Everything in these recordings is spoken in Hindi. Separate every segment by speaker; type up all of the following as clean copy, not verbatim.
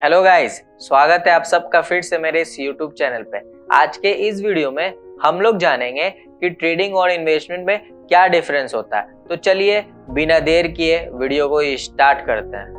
Speaker 1: हेलो गाइस, स्वागत है आप सबका फिर से मेरे इस यूट्यूब चैनल पे। आज के इस वीडियो में हम लोग जानेंगे कि ट्रेडिंग और इन्वेस्टमेंट में क्या डिफरेंस होता है। तो चलिए बिना देर किए वीडियो को स्टार्ट करते हैं।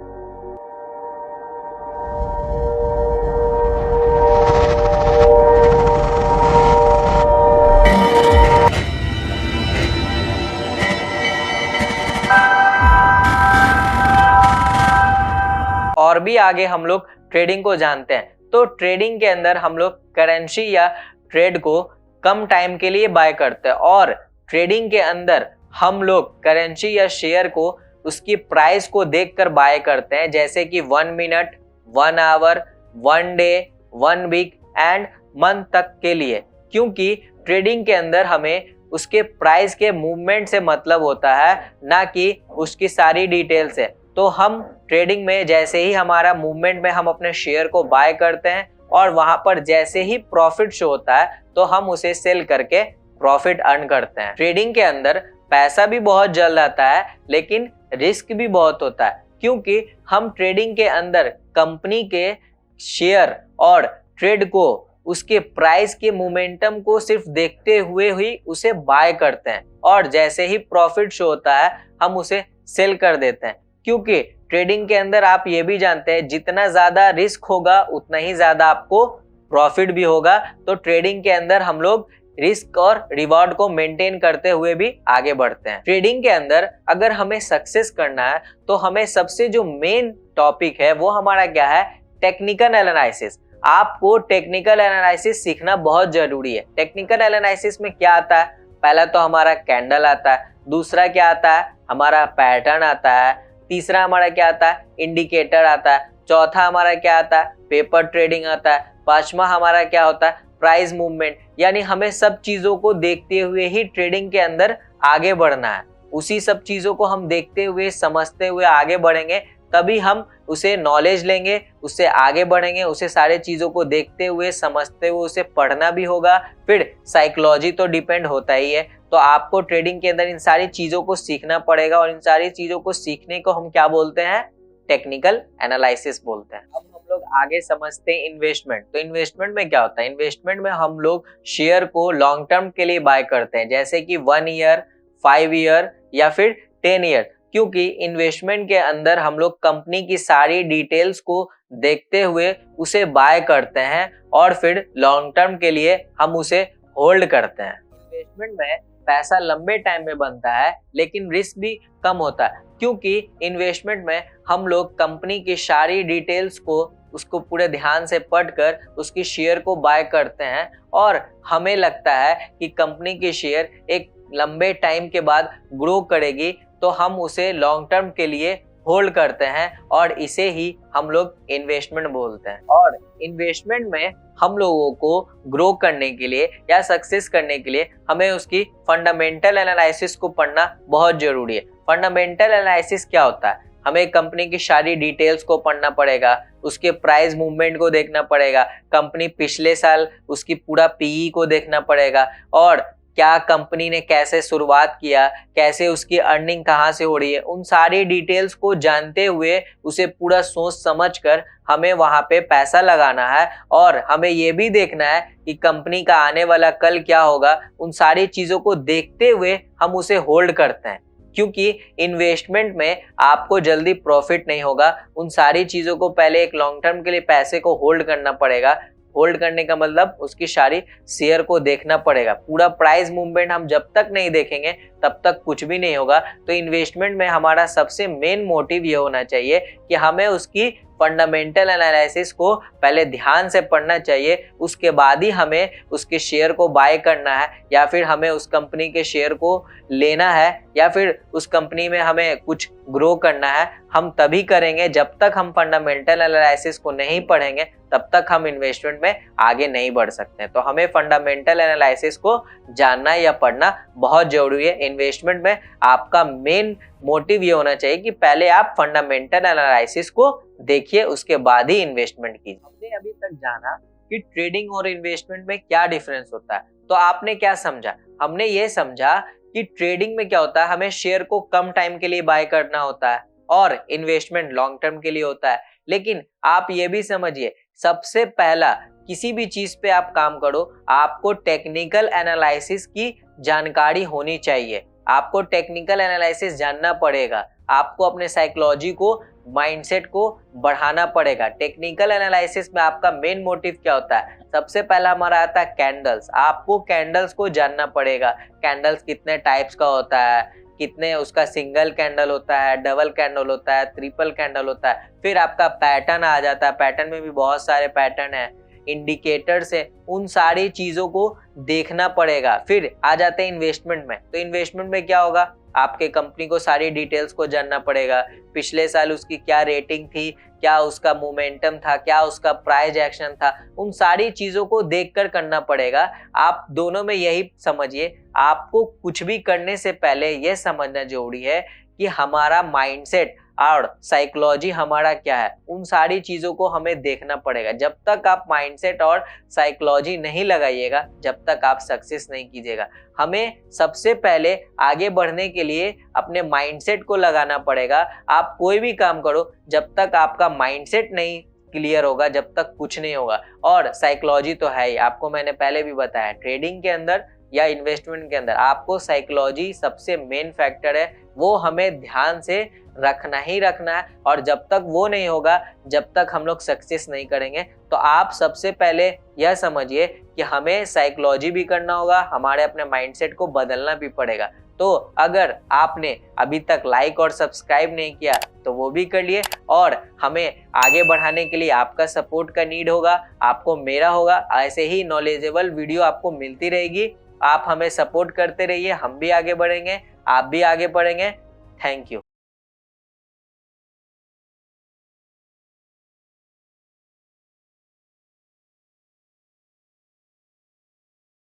Speaker 1: और भी आगे हम लोग ट्रेडिंग को जानते हैं। तो ट्रेडिंग के अंदर हम लोग करेंसी या ट्रेड को कम टाइम के लिए बाय करते हैं और ट्रेडिंग के अंदर हम लोग करेंसी या शेयर को उसकी प्राइस को देखकर बाय करते हैं, जैसे कि 1 minute, 1 hour, 1 day, 1 week and month तक के लिए। क्योंकि ट्रेडिंग के अंदर हमें उसके प्राइस के मूवमेंट से मतलब होता है, ना कि उसकी सारी डिटेल से। तो हम ट्रेडिंग में जैसे ही हमारा मूवमेंट में हम अपने शेयर को बाय करते हैं और वहां पर जैसे ही प्रॉफिट शो होता है तो हम उसे सेल करके प्रॉफिट अर्न करते हैं। ट्रेडिंग के अंदर पैसा भी बहुत जल्द आता है, लेकिन रिस्क भी बहुत होता है, क्योंकि हम ट्रेडिंग के अंदर कंपनी के शेयर और ट्रेड को उसके प्राइस के मोमेंटम को सिर्फ देखते हुए ही उसे बाय करते हैं और जैसे ही प्रॉफिट शो होता है हम उसे सेल कर देते हैं। क्योंकि ट्रेडिंग के अंदर आप ये भी जानते हैं, जितना ज्यादा रिस्क होगा उतना ही ज्यादा आपको प्रॉफिट भी होगा। तो ट्रेडिंग के अंदर हम लोग रिस्क और रिवॉर्ड को मेंटेन करते हुए भी आगे बढ़ते हैं। ट्रेडिंग के अंदर अगर हमें सक्सेस करना है तो हमें सबसे जो मेन टॉपिक है वो हमारा क्या है, टेक्निकल एनालिसिस। आपको टेक्निकल एनालिसिस सीखना बहुत जरूरी है। टेक्निकल एनालिसिस में क्या आता है, पहला तो हमारा कैंडल आता है, दूसरा क्या आता है, हमारा पैटर्न आता है, तीसरा हमारा क्या आता है, इंडिकेटर आता है, चौथा हमारा क्या आता है, पेपर ट्रेडिंग आता है, पांचवा हमारा क्या होता है, प्राइस मूवमेंट। यानी हमें सब चीजों को देखते हुए ही ट्रेडिंग के अंदर आगे बढ़ना है। उसी सब चीजों को हम देखते हुए समझते हुए आगे बढ़ेंगे, तभी हम उसे नॉलेज लेंगे, उससे आगे बढ़ेंगे। उसे सारे चीजों को देखते हुए समझते हुए उसे पढ़ना भी होगा। फिर साइकोलॉजी तो डिपेंड होता ही है, तो आपको ट्रेडिंग के अंदर इन सारी चीजों को सीखना पड़ेगा और इन सारी चीजों को सीखने को हम क्या बोलते हैं, टेक्निकल एनालिसिस बोलते हैं। अब हम लोग आगे समझते हैं इन्वेस्टमेंट। तो इन्वेस्टमेंट में क्या होता है, इन्वेस्टमेंट में हम लोग शेयर को लॉन्ग टर्म के लिए बाय करते हैं, जैसे कि 1 ईयर, 5 ईयर या फिर 10 ईयर। क्योंकि इन्वेस्टमेंट के अंदर हम लोग कंपनी की सारी डिटेल्स को देखते हुए उसे बाय करते हैं और फिर लॉन्ग टर्म के लिए हम उसे होल्ड करते हैं। इन्वेस्टमेंट में पैसा लंबे टाइम में बनता है, लेकिन रिस्क भी कम होता है, क्योंकि इन्वेस्टमेंट में हम लोग कंपनी की सारी डिटेल्स को उसको पूरे ध्यान से पढ़कर उसकी शेयर को बाय करते हैं और हमें लगता है कि कंपनी की शेयर एक लंबे टाइम के बाद ग्रो करेगी, तो हम उसे लॉन्ग टर्म के लिए होल्ड करते हैं और इसे ही हम लोग इन्वेस्टमेंट बोलते हैं। और इन्वेस्टमेंट में हम लोगों को ग्रो करने के लिए या सक्सेस करने के लिए हमें उसकी फंडामेंटल एनालिसिस को पढ़ना बहुत जरूरी है। फंडामेंटल एनालिसिस क्या होता है, हमें कंपनी की सारी डिटेल्स को पढ़ना पड़ेगा, उसके प्राइस मूवमेंट को देखना पड़ेगा, कंपनी पिछले साल उसकी पूरा पीई को देखना पड़ेगा और क्या कंपनी ने कैसे शुरुआत किया, कैसे उसकी अर्निंग कहाँ से हो रही है, उन सारी डिटेल्स को जानते हुए उसे पूरा सोच समझ कर हमें वहां पे पैसा लगाना है। और हमें ये भी देखना है कि कंपनी का आने वाला कल क्या होगा। उन सारी चीजों को देखते हुए हम उसे होल्ड करते हैं, क्योंकि इन्वेस्टमेंट में आपको जल्दी प्रॉफिट नहीं होगा। उन सारी चीजों को पहले एक लॉन्ग टर्म के लिए पैसे को होल्ड करना पड़ेगा। होल्ड करने का मतलब उसकी सारी शेयर को देखना पड़ेगा। पूरा प्राइस मूवमेंट हम जब तक नहीं देखेंगे तब तक कुछ भी नहीं होगा। तो इन्वेस्टमेंट में हमारा सबसे मेन मोटिव ये होना चाहिए कि हमें उसकी फंडामेंटल एनालिसिस को पहले ध्यान से पढ़ना चाहिए, उसके बाद ही हमें उसके शेयर को बाय करना है या फिर हमें उस कंपनी के शेयर को लेना है या फिर उस कंपनी में हमें कुछ ग्रो करना है। हम तभी करेंगे, जब तक हम फंडामेंटल एनालिसिस को नहीं पढ़ेंगे तब तक हम इन्वेस्टमेंट में आगे नहीं बढ़ सकते हैं। तो हमें फंडामेंटल एनालिसिस को जानना या पढ़ना बहुत जरूरी है। इन्वेस्टमेंट में आपका मेन मोटिव ये होना चाहिए कि पहले आप फंडामेंटल एनालिसिस को देखिए, उसके बाद ही इन्वेस्टमेंट कीजिए। हमने अभी तक जाना कि ट्रेडिंग और इन्वेस्टमेंट में क्या डिफरेंस होता है। तो आपने क्या समझा, हमने ये समझा कि ट्रेडिंग में क्या होता है, हमें शेयर को कम टाइम के लिए बाय करना होता है और इन्वेस्टमेंट लॉन्ग टर्म के लिए होता है। लेकिन आप ये भी समझिए, सबसे पहला किसी भी चीज पे आप काम करो, आपको टेक्निकल एनालिसिस की जानकारी होनी चाहिए। आपको टेक्निकल एनालिसिस जानना पड़ेगा, आपको अपने साइकोलॉजी को, माइंडसेट को बढ़ाना पड़ेगा। टेक्निकल एनालिसिस में आपका मेन मोटिव क्या होता है? सबसे पहला हमारा आता है कैंडल्स। आपको कैंडल्स को जानना पड़ेगा, कैंडल्स कितने टाइप्स का होता है, कितने उसका सिंगल कैंडल होता है, डबल कैंडल होता है, ट्रिपल कैंडल होता है। फिर आपका पैटर्न आ जाता है, पैटर्न में भी बहुत सारे पैटर्न है, इंडिकेटर्स है, उन सारी चीजों को देखना पड़ेगा। फिर आ जाते हैं इन्वेस्टमेंट में। तो इन्वेस्टमेंट में क्या होगा? आपके कंपनी को सारी डिटेल्स को जानना पड़ेगा, पिछले साल उसकी क्या रेटिंग थी, क्या उसका मोमेंटम था, क्या उसका प्राइस एक्शन था, उन सारी चीजों को देखकर करना पड़ेगा। आप दोनों में यही समझिए, आपको कुछ भी करने से पहले यह समझना जरूरी है कि हमारा माइंडसेट और साइकोलॉजी हमारा क्या है, उन सारी चीजों को हमें देखना पड़ेगा। जब तक आप माइंडसेट और साइकोलॉजी नहीं लगाइएगा, जब तक आप सक्सेस नहीं कीजिएगा। हमें सबसे पहले आगे बढ़ने के लिए अपने माइंडसेट को लगाना पड़ेगा। आप कोई भी काम करो, जब तक आपका माइंडसेट नहीं क्लियर होगा, जब तक कुछ नहीं होगा। और साइकोलॉजी तो है ही, आपको मैंने पहले भी बताया, ट्रेडिंग के अंदर या इन्वेस्टमेंट के अंदर आपको साइकोलॉजी सबसे मेन फैक्टर है, वो हमें ध्यान से रखना ही रखना है। और जब तक वो नहीं होगा, जब तक हम लोग सक्सेस नहीं करेंगे। तो आप सबसे पहले यह समझिए कि हमें साइकोलॉजी भी करना होगा, हमारे अपने माइंडसेट को बदलना भी पड़ेगा। तो अगर आपने अभी तक लाइक और सब्सक्राइब नहीं किया तो वो भी कर लिए, और हमें आगे बढ़ाने के लिए आपका सपोर्ट का नीड होगा, आपको मेरा होगा। ऐसे ही नॉलेजेबल वीडियो आपको मिलती रहेगी। आप हमें सपोर्ट करते रहिए, हम भी आगे बढ़ेंगे, आप भी आगे बढ़ेंगे। Thank you.